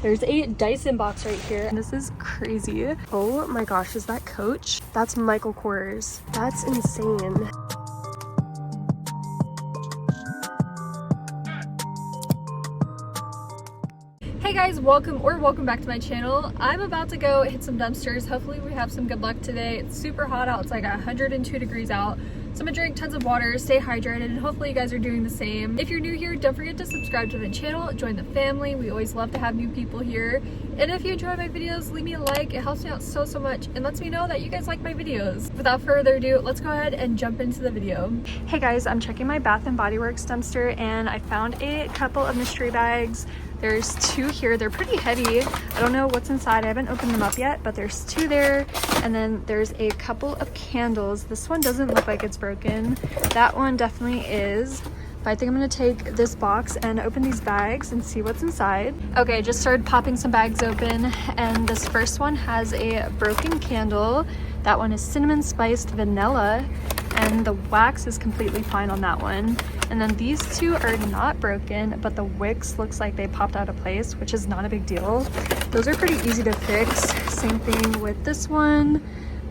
There's a Dyson box right here. And this is crazy. Oh my gosh, is that Coach? That's Michael Kors. That's insane. Hey guys, welcome back to my channel. I'm about to go hit some dumpsters. Hopefully we have some good luck today. It's super hot out. It's like 102 degrees out. So I'm gonna drink tons of water, stay hydrated, and hopefully you guys are doing the same. If you're new here, don't forget to subscribe to the channel, join the family. We always love to have new people here. And if you enjoy my videos, leave me a like. It helps me out so much and lets me know that you guys like my videos. Without further ado, let's go ahead and jump into the video. Hey guys, I'm checking my Bath & Body Works dumpster and I found a couple of mystery bags. There's two here. They're pretty heavy. I don't know what's inside. I haven't opened them up yet, but there's two there. And then there's a couple of candles. This one doesn't look like it's broken. That one definitely is. But I think I'm gonna take this box and open these bags and see what's inside. Okay, I just started popping some bags open, and this first one has a broken candle. That one is cinnamon spiced vanilla, and the wax is completely fine on that one. And then these two are not broken, but the wicks looks like they popped out of place, which is not a big deal. Those are pretty easy to fix. Same thing with this one.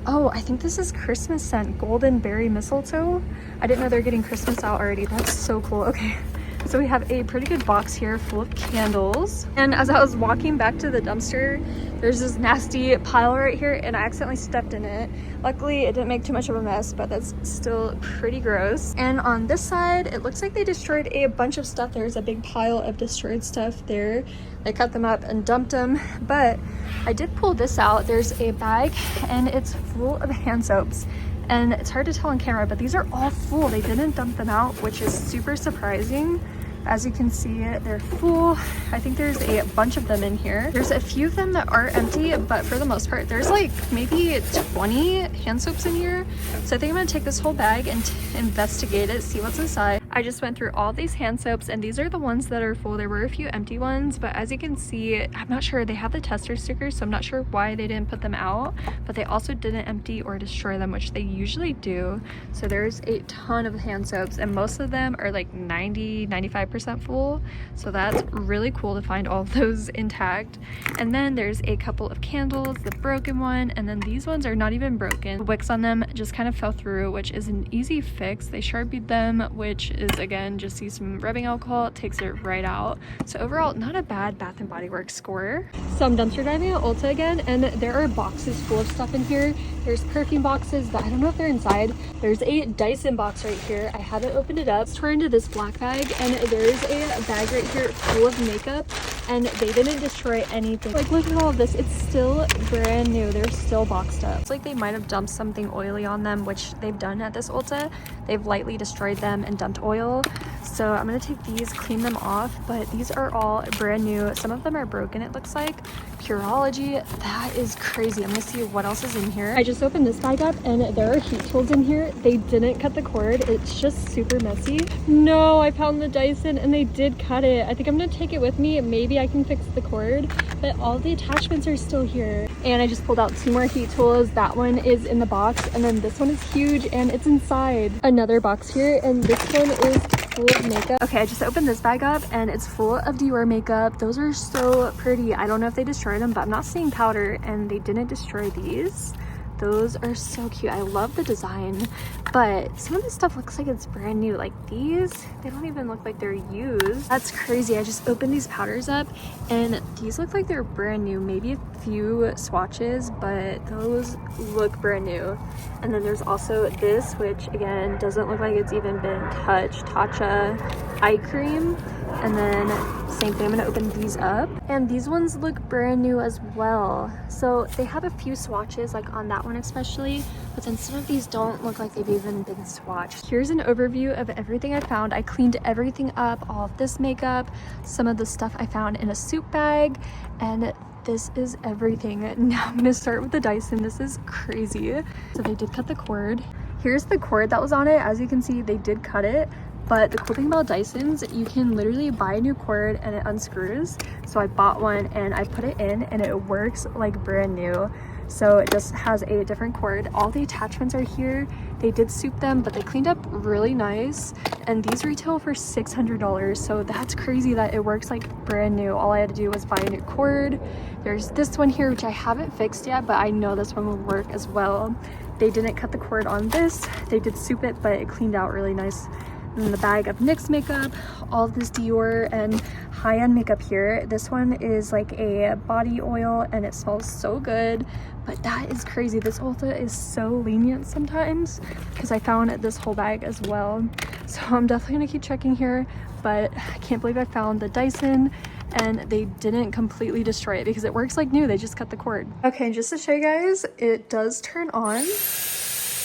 Oh, I think this is Christmas scent, golden berry mistletoe. I didn't know they're getting Christmas out already. That's so cool. Okay, so we have a pretty good box here full of candles. And as I was walking back to the dumpster, there's this nasty pile right here and I accidentally stepped in it. Luckily, it didn't make too much of a mess, but that's still pretty gross. And on this side, it looks like they destroyed a bunch of stuff. There's a big pile of destroyed stuff there. They cut them up and dumped them, but I did pull this out. There's a bag and it's full of hand soaps. And it's hard to tell on camera, but these are all full. They didn't dump them out, which is super surprising. As you can see, they're full. I think there's a bunch of them in here. There's a few of them that are empty, but for the most part, there's like maybe 20 hand soaps in here. So I think I'm gonna take this whole bag and investigate it, see what's inside. I just went through all these hand soaps and these are the ones that are full. There were a few empty ones, but as you can see, I'm not sure. They have the tester stickers, so I'm not sure why they didn't put them out, but they also didn't empty or destroy them, which they usually do. So there's a ton of hand soaps and most of them are like 95% full, so that's really cool to find all of those intact. And then there's a couple of candles, the broken one, and then these ones are not even broken. The wicks on them just kind of fell through, which is an easy fix. They Sharpied them, which is again just use some rubbing alcohol, it takes it right out. So overall, not a bad Bath & Body Works score. So I'm dumpster diving at Ulta again, and there are boxes full of stuff in here. There's perfume boxes, but I don't know if they're inside. There's a Dyson box right here. I haven't opened it up. Let's turn into this black bag, and there's a bag right here full of makeup, and they didn't destroy anything. Like, look at all of this. It's still brand new. They're still boxed up. It's like they might have dumped something oily on them, which they've done at this Ulta. They've lightly destroyed them and dumped oil. So I'm gonna take these, clean them off, but these are all brand new. Some of them are broken, it looks like. Pureology, that is crazy. I'm gonna see what else is in here. I just opened this bag up and there are heat tools in here. They didn't cut the cord. It's just super messy. No, I found the Dyson and they did cut it. I think I'm gonna take it with me. Maybe I can fix the cord, but all the attachments are still here. And I just pulled out two more heat tools. That one is in the box, and then this one is huge and it's inside another box here, and this one is full of makeup. Okay, I just opened this bag up and it's full of Dior makeup. Those are so pretty. I don't know if they destroyed them, but I'm not seeing powder, and they didn't destroy these. Those are so cute. I love the design, but some of this stuff looks like it's brand new. Like these, they don't even look like they're used. That's crazy. I just opened these powders up and these look like they're brand new. Maybe a few swatches, but those look brand new. And then there's also this, which again doesn't look like it's even been touched. Tatcha eye cream. And then same thing, I'm gonna open these up, and these ones look brand new as well. So they have a few swatches, like on that one especially, but then some of these don't look like they've even been swatched. Here's an overview of everything I found. I cleaned everything up, all of this makeup, some of the stuff I found in a soup bag, and this is everything. Now I'm gonna start with the Dyson. This is crazy. So they did cut the cord. Here's the cord that was on it. As you can see, they did cut it. But the cool thing about Dysons, you can literally buy a new cord and it unscrews. So I bought one and I put it in and it works like brand new. So it just has a different cord. All the attachments are here. They did soup them, but they cleaned up really nice. And these retail for $600. So that's crazy that it works like brand new. All I had to do was buy a new cord. There's this one here, which I haven't fixed yet, but I know this one will work as well. They didn't cut the cord on this. They did soup it, but it cleaned out really nice. And the bag of NYX makeup, all of this Dior and high-end makeup here. This one is like a body oil and it smells so good, but that is crazy. This Ulta is so lenient sometimes because I found this whole bag as well. So I'm definitely gonna keep checking here, but I can't believe I found the Dyson and they didn't completely destroy it because it works like new. They just cut the cord. Okay, just to show you guys, it does turn on.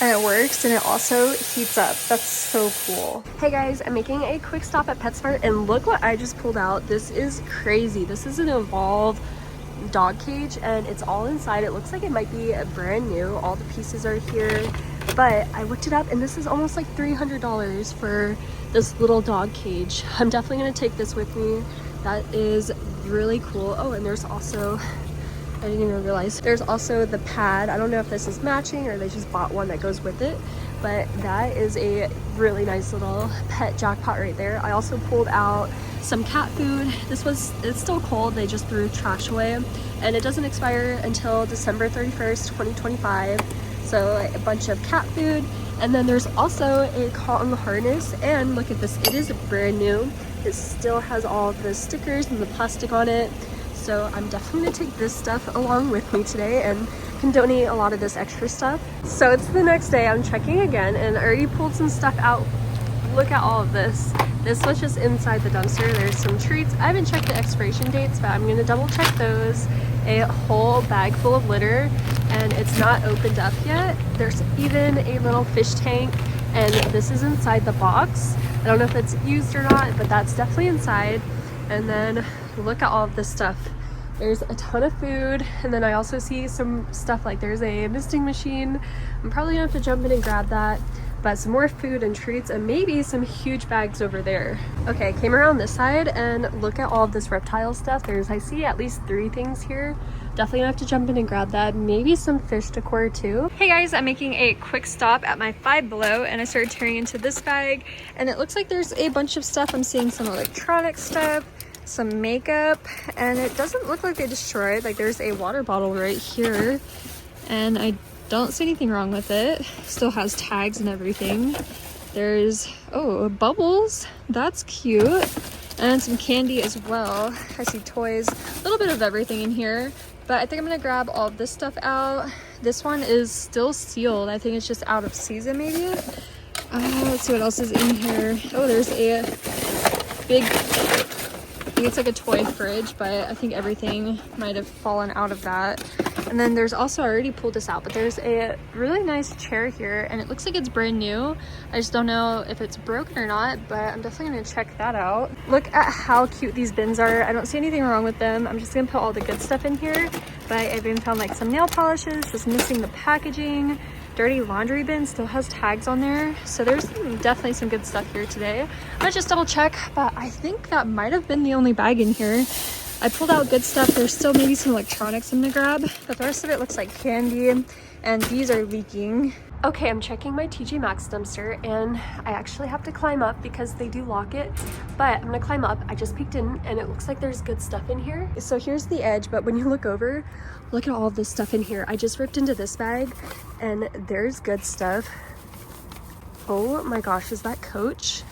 And it works, and it also heats up. That's so cool. Hey guys, I'm making a quick stop at PetSmart, and look what I just pulled out. This is crazy. This is an Evolve dog cage, and it's all inside. It looks like it might be brand new. All the pieces are here, but I looked it up, and this is almost like $300 for this little dog cage. I'm definitely gonna take this with me. That is really cool. Oh, and there's also, I didn't even realize, there's also the pad. I don't know if this is matching or they just bought one that goes with it, but that is a really nice little pet jackpot right there. I also pulled out some cat food. It's still cold. They just threw trash away, and it doesn't expire until December 31st, 2025. So a bunch of cat food. And then there's also a cotton harness, and look at this. It is brand new. It still has all the stickers and the plastic on it. So I'm definitely gonna take this stuff along with me today and can donate a lot of this extra stuff. So it's the next day. I'm checking again, and I already pulled some stuff out. Look at all of this. This was just inside the dumpster. There's some treats. I haven't checked the expiration dates, but I'm gonna double check those. A whole bag full of litter, and it's not opened up yet. There's even a little fish tank, and this is inside the box. I don't know if it's used or not, but that's definitely inside. And then look at all of this stuff. There's a ton of food, and then I also see some stuff like there's a misting machine. I'm probably gonna have to jump in and grab that, but some more food and treats, and maybe some huge bags over there. Okay, came around this side, and look at all of this reptile stuff. I see at least 3 things here. Definitely gonna have to jump in and grab that. Maybe some fish decor too. Hey guys, I'm making a quick stop at my Five Below, and I started tearing into this bag, and it looks like there's a bunch of stuff. I'm seeing some electronic stuff, some makeup, and it doesn't look like they destroyed. Like there's a water bottle right here, and I don't see anything wrong with it. Still has tags and everything. There's, oh, bubbles. That's cute. And some candy as well. I see toys, a little bit of everything in here, but I think I'm gonna grab all of this stuff out. This one is still sealed. I think it's just out of season maybe. Let's see what else is in here. Oh, there's a big, I think it's like a toy fridge, but I think everything might have fallen out of that. And then there's also, I already pulled this out, but there's a really nice chair here, and it looks like it's brand new. I just don't know if it's broken or not, but I'm definitely gonna check that out. Look at how cute these bins are. I don't see anything wrong with them. I'm just gonna put all the good stuff in here, but I even found like some nail polishes, just missing the packaging. Dirty laundry bin still has tags on there, so there's definitely some good stuff here today. I'm gonna just double check, but I think that might have been the only bag in here. I pulled out good stuff. There's still maybe some electronics I'm gonna grab, but the rest of it looks like candy, and these are leaking. Okay, I'm checking my TJ Maxx dumpster, and I actually have to climb up because they do lock it, but I'm gonna climb up. I just peeked in, and it looks like there's good stuff in here. So here's the edge, but when you look over, look at all of this stuff in here. I just ripped into this bag, and there's good stuff. Oh my gosh, is that Coach?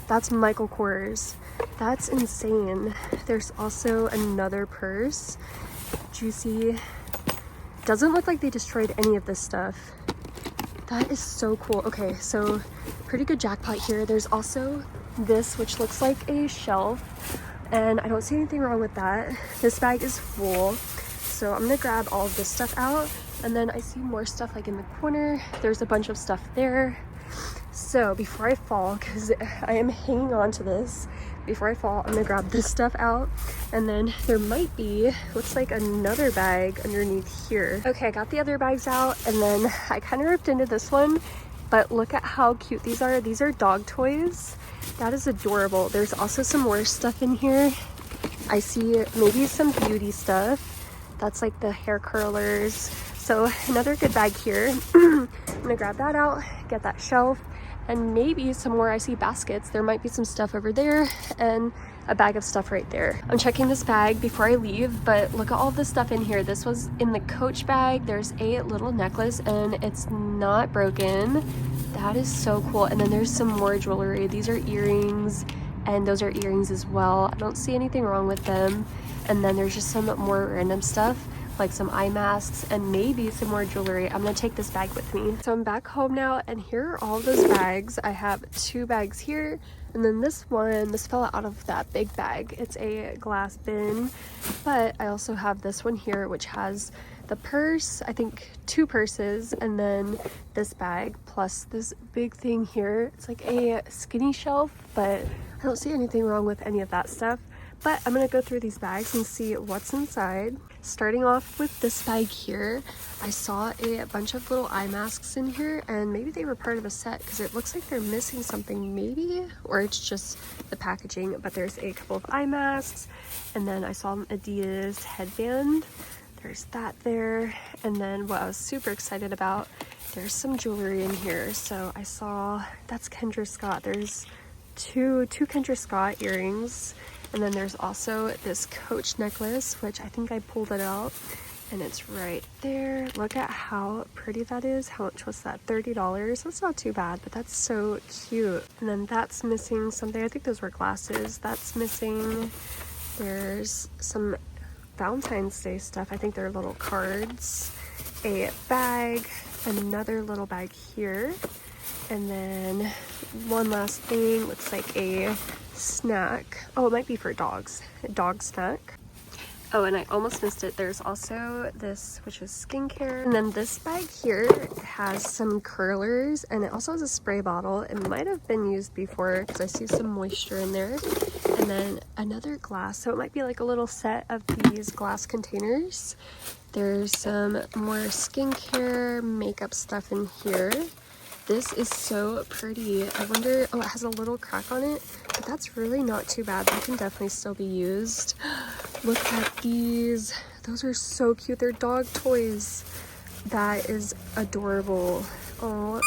That's Michael Kors. That's insane. There's also another purse. Juicy. Doesn't look like they destroyed any of this stuff. That is so cool. Okay, so pretty good jackpot here. There's also this, which looks like a shelf, and I don't see anything wrong with that. This bag is full, so I'm gonna grab all of this stuff out, and then I see more stuff like in the corner. There's a bunch of stuff there. So before I fall, because I am hanging on to this, before I fall, I'm gonna grab this stuff out, and then there might be, looks like another bag underneath here. Okay, I got the other bags out, and then I kind of ripped into this one, but look at how cute these are. These are dog toys. That is adorable. There's also some more stuff in here. I see maybe some beauty stuff. That's like the hair curlers. So another good bag here. I'm gonna grab that out, get that shelf, and maybe some more. I see baskets. There might be some stuff over there and a bag of stuff right there. I'm checking this bag before I leave, but look at all this stuff in here. This was in the Coach bag. There's a little necklace and it's not broken. That is so cool. And then there's some more jewelry. These are earrings, and those are earrings as well. I don't see anything wrong with them. And then there's just some more random stuff, like some eye masks and maybe some more jewelry. I'm gonna take this bag with me. So I'm back home now, and here are all those bags. I have 2 bags here, and then this fell out of that big bag. It's a glass bin, but I also have this one here, which has the purse, I think 2 purses, and then this bag plus this big thing here. It's like a skinny shelf, but I don't see anything wrong with any of that stuff. But I'm gonna go through these bags and see what's inside. Starting off with this bag here, I saw a bunch of little eye masks in here, and maybe they were part of a set because it looks like they're missing something maybe, or it's just the packaging. But there's a couple of eye masks, and then I saw an Adidas headband. There's that there. And then what I was super excited about, there's some jewelry in here. So I saw, that's Kendra Scott. There's two Kendra Scott earrings. And then there's also this Coach necklace, which I think I pulled it out, and it's right there. Look at how pretty that is. How much was that? $30. That's not too bad, but that's so cute. And then that's missing something. I think those were glasses. That's missing. There's some Valentine's Day stuff. I think they're little cards. A bag, another little bag here. And then one last thing, looks like a snack. Oh, it might be for dogs. A dog snack. Oh, and I almost missed it. There's also this, which is skincare. And then this bag here has some curlers, and it also has a spray bottle. It might have been used before because I see some moisture in there. And then another glass. So it might be like a little set of these glass containers. There's some more skincare, makeup stuff in here. This is so pretty. I wonder, oh, it has a little crack on it, but that's really not too bad. That can definitely still be used. Look at these. Those are so cute. They're dog toys. That is adorable. Oh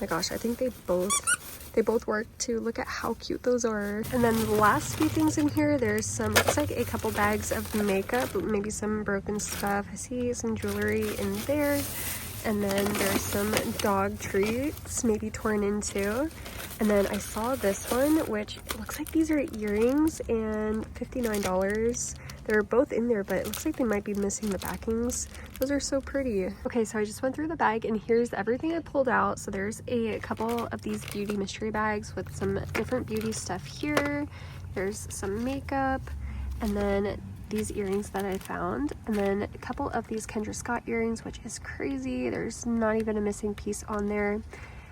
my gosh, I think they both work too. Look at how cute those are. And then the last few things in here, there's some, looks like a couple bags of makeup, maybe some broken stuff. I see some jewelry in there. And then there's some dog treats, maybe torn into. And then I saw this one, which looks like these are earrings, and $59. They're both in there, but it looks like they might be missing the backings. Those are so pretty. Okay, so I just went through the bag, and here's everything I pulled out. So there's a couple of these beauty mystery bags with some different beauty stuff here. There's some makeup, and then these earrings that I found, and then a couple of these Kendra Scott earrings, which is crazy. There's not even a missing piece on there.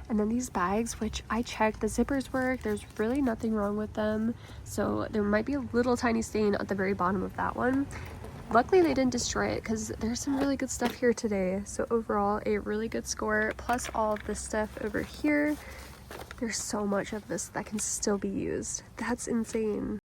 And then these bags, which I checked, the zippers work. There's really nothing wrong with them. So there might be a little tiny stain at the very bottom of that one. Luckily they didn't destroy it because there's some really good stuff here today. So overall, a really good score, plus all of this stuff over here. There's so much of this that can still be used. That's insane.